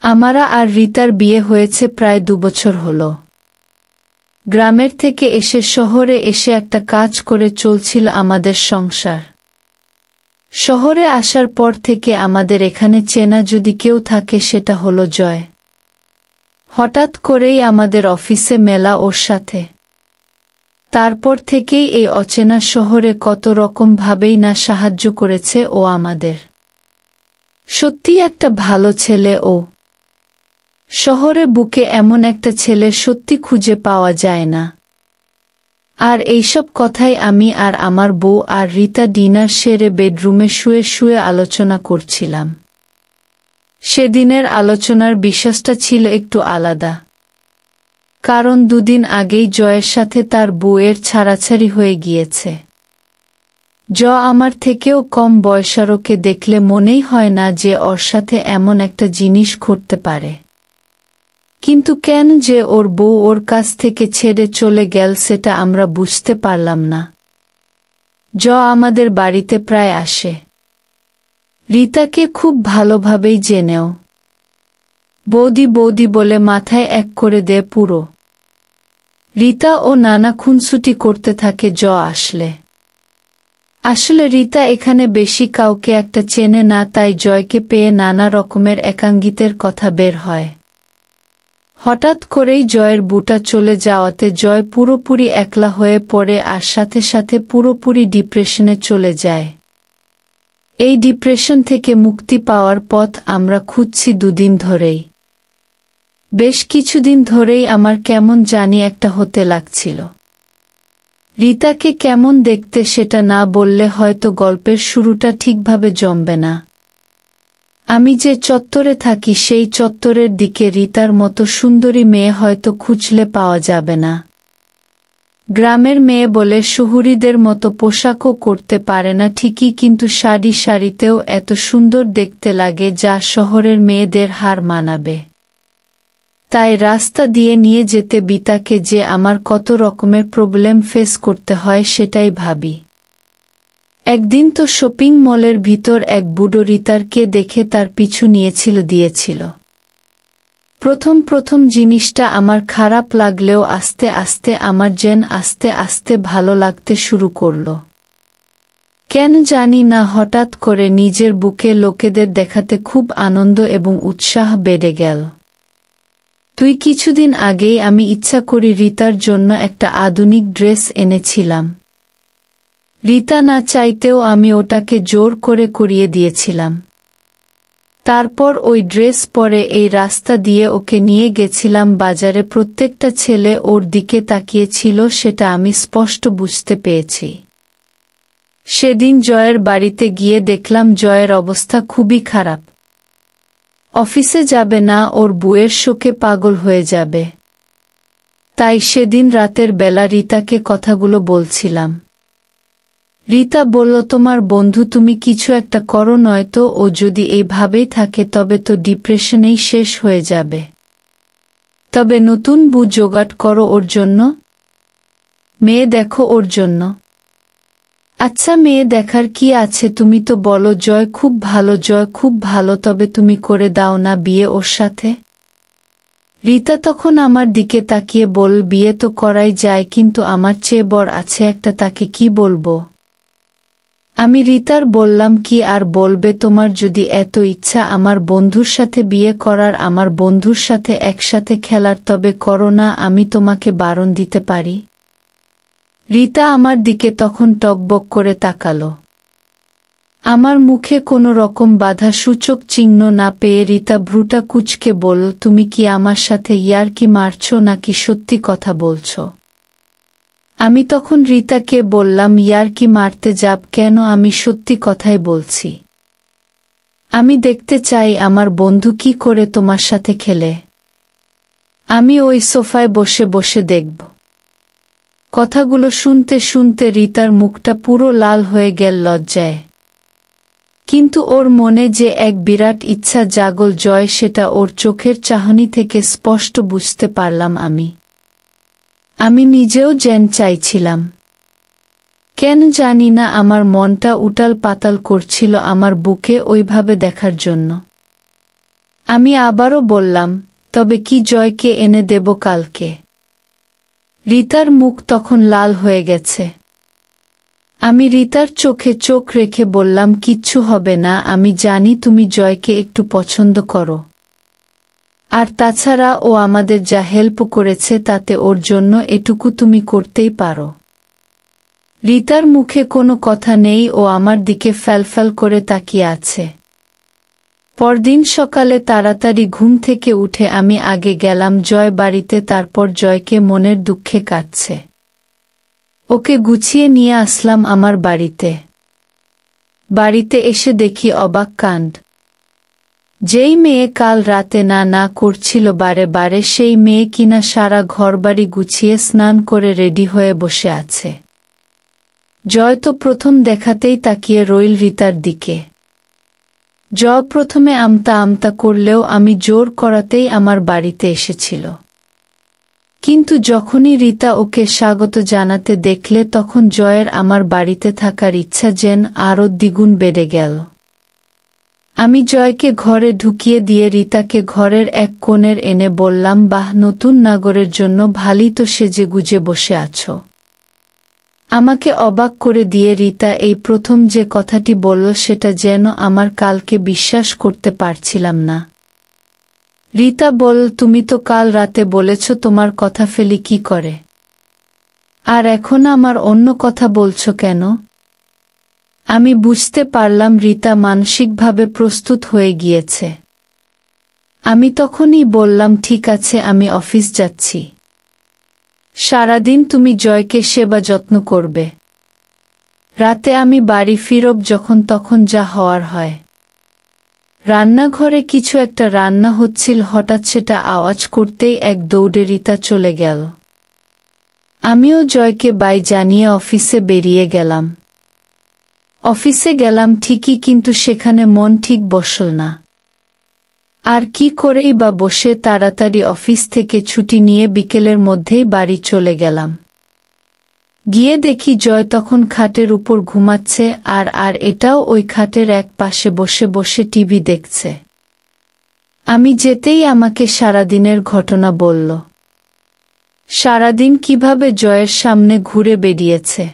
আমারা আর রিতার বিয়ে হয়েছে প্রায় 2 বছর হলো। গ্রামের থেকে এসে শহরে এসে একটা কাজ করে চলছিল আমাদের সংসার। শহরে আসার পর থেকে আমাদের এখানে চেনা যদি কেউ থাকে সেটা হলো জয়। হঠাৎ করেই আমাদের অফিসে মেলা ওর সাথে। তারপর থেকেই এই অচেনা শহরে কত রকম ভাবেই না সাহায্য করেছে ও আমাদের। সত্যি একটা ভালো ছেলে ও। শহরে বুকে এমন একটা ছেলে সত্যি খুঁজে পাওয়া যায় না। আর এইসব কথাই আমি আর আমার বউ আর রিতা ডিনার সেরে বেডরুমে শুয়ে শুয়ে আলোচনা করছিলাম। সেদিনের আলোচনার বিষয়টা ছিল একটু আলাদা। কারণ 2 দিন আগেই জয়ের সাথে তার বউয়ের ছাড়াছাড়ি হয়ে গিয়েছে। আমার থেকেও কম বয়সারকে দেখলে মনেই হয় না যে ওর সাথে এমন একটা জিনিস ঘটতে পারে। কিন্তু কেন যে ওর বউ ওর কাছ থেকে ছেড়ে চলে গেল সেটা আমরা বুঝতে পারলাম না। আমাদের বাড়িতে প্রায় আসে। রিতাকে খুব ভালোভাবেই জেনেও। বৌদি বৌদি বলে মাথায় এক করে দেয় পুরো। রিতা ও নানা খুনসুটি করতে থাকে আসলে। আসলে রিতা এখানে বেশি কাউকে একটা চেনে না, তাই জয়কে পেয়ে নানা রকমের একাঙ্গিতের কথা বের হয়। হঠাৎ করেই জয়ের বুটা চলে যাওয়াতে জয় পুরোপুরি একলা হয়ে পড়ে আর সাথে সাথে পুরোপুরি ডিপ্রেশনে চলে যায়। এই ডিপ্রেশন থেকে মুক্তি পাওয়ার পথ আমরা খুঁজছি 2 দিন ধরেই। বেশ কিছুদিন ধরেই আমার কেমন জানি একটা হতে লাগছিল। রিতাকে কেমন দেখতে সেটা না বললে হয়তো গল্পের শুরুটা ঠিকভাবে জমবে না। আমি যে চত্বরে থাকি সেই চত্বরের দিকে রিতার মতো সুন্দরী মেয়ে হয়তো খুঁজলে পাওয়া যাবে না। গ্রামের মেয়ে বলে শহুরিদের মতো পোশাকও করতে পারে না ঠিকই, কিন্তু শাড়িতেও এত সুন্দর দেখতে লাগে যা শহরের মেয়েদের হার মানাবে। তাই রাস্তা দিয়ে নিয়ে যেতে বিতাকে যে আমার কত রকমের প্রবলেম ফেস করতে হয় সেটাই ভাবি। একদিন তো শপিং মলের ভিতর এক বুড়ো রিতারকে দেখে তার পিছু দিয়েছিল। প্রথম জিনিসটা আমার খারাপ লাগলেও আস্তে আস্তে আমার আস্তে আস্তে ভালো লাগতে শুরু করলো। কেন জানি না হঠাৎ করে নিজের বুকে লোকেদের দেখাতে খুব আনন্দ এবং উৎসাহ বেড়ে গেল। কিছুদিন আগেই আমি ইচ্ছা করি রিতার জন্য একটা আধুনিক ড্রেস এনেছিলাম। রিতা না চাইতেও আমি ওটাকে জোর করে করিয়ে দিয়েছিলাম। তারপর ওই ড্রেস পরে এই রাস্তা দিয়ে ওকে নিয়ে গেছিলাম বাজারে। প্রত্যেকটা ছেলে ওর দিকে তাকিয়েছিল, সেটা আমি স্পষ্ট বুঝতে পেরেছি। সেদিন জয়ের বাড়িতে গিয়ে দেখলাম জয়ের অবস্থা খুবই খারাপ। অফিসে যাবে না, ওর বউয়ের শোকে পাগল হয়ে যাবে। তাই সেদিন রাতের বেলা রিতাকে কথাগুলো বলছিলাম। রিতা বলল, তোমার বন্ধু তুমি কিছু একটা করো, নয়তো ও যদি এইভাবেই থাকে তবে তো ডিপ্রেশনেই শেষ হয়ে যাবে। তবে নতুন বউ জোগাড় করো ওর জন্য, মেয়ে দেখো ওর জন্য। আচ্ছা, মেয়ে দেখার কি আছে, তুমি তো বলো জয় খুব ভালো, তবে তুমি করে দাও না বিয়ে ওর সাথে। রিতা তখন আমার দিকে তাকিয়ে বল, বিয়ে তো করাই যায়, কিন্তু আমার চেয়ে বড় আছে একটা, তাকে কি বলবো? আমি রিতার বললাম, কি আর বলবে, তোমার যদি এত ইচ্ছা আমার বন্ধুর সাথে বিয়ে করার, আমার বন্ধুর সাথে একসাথে খেলার, তবে করো না, আমি তোমাকে বারণ দিতে পারি। রিতা আমার দিকে তখন টকবক করে তাকালো। আমার মুখে কোনো রকম বাধা সূচক চিহ্ন না পেয়ে রিতা ভ্রুটা কুঁচকে বলল, তুমি কি আমার সাথে ইয়ার্কি মারছো নাকি সত্যি কথা বলছো? আমি তখন রিতাকে বললাম, ইয়ার্কি মারতে যাব কেন, আমি সত্যি কথাই বলছি। আমি দেখতে চাই আমার বন্ধু কি করে তোমার সাথে খেলে। আমি ওই সোফায় বসে বসে দেখব। কথাগুলো শুনতে শুনতে রিতার মুখটা পুরো লাল হয়ে গেল লজ্জায়। কিন্তু ওর মনে যে এক বিরাট ইচ্ছা জাগল জয়, সেটা ওর চোখের চাহনি থেকে স্পষ্ট বুঝতে পারলাম আমি নিজেও চাইছিলাম। কেন জানি না আমার মনটা উটাল পাতাল করছিল আমার বুকে ওইভাবে দেখার জন্য। আমি আবারও বললাম, তবে কি জয়কে এনে দেব কালকে? রিতার মুখ তখন লাল হয়ে গেছে। আমি রিতার চোখে চোখ রেখে বললাম, কিচ্ছু হবে না, আমি জানি তুমি জয়কে একটু পছন্দ করো। আর তাছাড়া ও আমাদের যা হেল্প করেছে তাতে ওর জন্য এটুকু তুমি করতেই পারো। রিতার মুখে কোনো কথা নেই, ও আমার দিকে ফ্যালফ্যাল করে তাকিয়ে আছে। পরদিন সকালে তাড়াতাড়ি ঘুম থেকে উঠে আমি আগে গেলাম জয় বাড়িতে, তারপর জয়কে মনের দুঃখে কাটছে ওকে গুছিয়ে নিয়ে আসলাম আমার বাড়িতে। বাড়িতে এসে দেখি অবাক কাণ্ড। যেই মেয়ে কাল রাতে না না করছিল বারে বারে, সেই মেয়ে কিনা সারা ঘরবাড়ি গুছিয়ে স্নান করে রেডি হয়ে বসে আছে। জয় তো প্রথম দেখাতেই তাকিয়ে রইল রিতার দিকে। জয় প্রথমে আমতা আমতা করলেও আমি জোর করাতেই আমার বাড়িতে এসেছিল। কিন্তু যখনই রিতা ওকে স্বাগত জানাতে দেখলে তখন জয়ের আমার বাড়িতে থাকার ইচ্ছা যেন আরও দ্বিগুণ বেড়ে গেল। আমি জয়কে ঘরে ঢুকিয়ে দিয়ে রিতাকে ঘরের এক কোণের এনে বললাম, বাহ, নতুন নাগরের জন্য ভালোই তো সেজে গুজে বসে আছো। আমাকে অবাক করে দিয়ে রিতা এই প্রথম যে কথাটি বলল সেটা যেন আমার কালকে বিশ্বাস করতে পারছিলাম না। রিতা বলল, তুমি তো কাল রাতে বলেছ তোমার কথা ফেলি কি করে, আর এখন আমার অন্য কথা বলছো কেন? আমি বুঝতে পারলাম রিতা মানসিকভাবে প্রস্তুত হয়ে গিয়েছে। আমি তখনই বললাম, ঠিক আছে, আমি অফিস যাচ্ছি। সারাদিন তুমি জয়কে সেবা যত্ন করবে। রাতে আমি বাড়ি ফিরব যখন তখন যা হওয়ার হয়। রান্নাঘরে কিছু একটা রান্না হচ্ছিল, হঠাৎ সেটা আওয়াজ করতেই এক দৌড়ে রিতা চলে গেল। আমিও জয়কে বাই জানিয়ে অফিসে বেরিয়ে গেলাম। অফিসে গেলাম ঠিকই, কিন্তু সেখানে মন ঠিক বসল না। আর কি করেই বা বসে, তাড়াতাড়ি অফিস থেকে ছুটি নিয়ে বিকেলের মধ্যেই বাড়ি চলে গেলাম। গিয়ে দেখি জয় তখন খাটের উপর ঘুমাচ্ছে, আর এটাও ওই খাটের এক পাশে বসে বসে টিভি দেখছে। আমি যেতেই আমাকে সারাদিনের ঘটনা বলল। সারাদিন কিভাবে জয়ের সামনে ঘুরে বেরিয়েছে।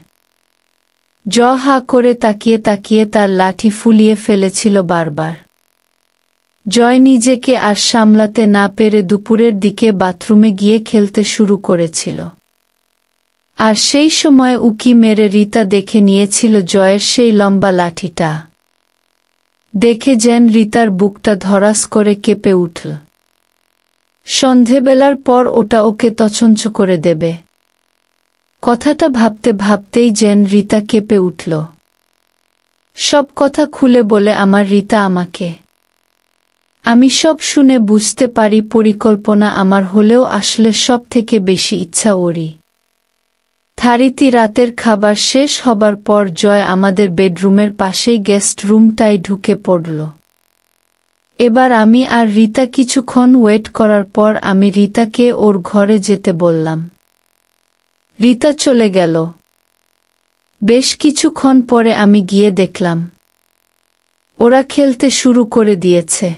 জয় হা করে তাকিয়ে তাকিয়ে তার লাঠি ফুলিয়ে ফেলেছিল বারবার। জয় নিজেকে আর সামলাতে না পেরে দুপুরের দিকে বাথরুমে গিয়ে খেলতে শুরু করেছিল। আর সেই সময় উকি মেরে রিতা দেখে নিয়েছিল জয়ের সেই লম্বা লাঠিটা। দেখে যেন রিতার বুকটা ধড়াস করে কেঁপে উঠল। সন্ধেবেলার পর ওটা ওকে তছনছ করে দেবে। কথাটা ভাবতে ভাবতেই যেন রিতা কেঁপে উঠল। সব কথা খুলে বলে আমার রিতা আমাকে। আমি সব শুনে বুঝতে পারি পরিকল্পনা আমার হলেও আসলে সব থেকে বেশি ইচ্ছা ওরই। থারিতি রাতের খাবার শেষ হবার পর জয় আমাদের বেডরুমের পাশেই গেস্ট রুমটায় ঢুকে পড়ল। এবার আমি আর রিতা কিছুক্ষণ ওয়েট করার পর আমি রিতাকে ওর ঘরে যেতে বললাম। রিতা চলে গেল। বেশ কিছুক্ষণ পরে আমি গিয়ে দেখলাম ওরা খেলতে শুরু করে দিয়েছে।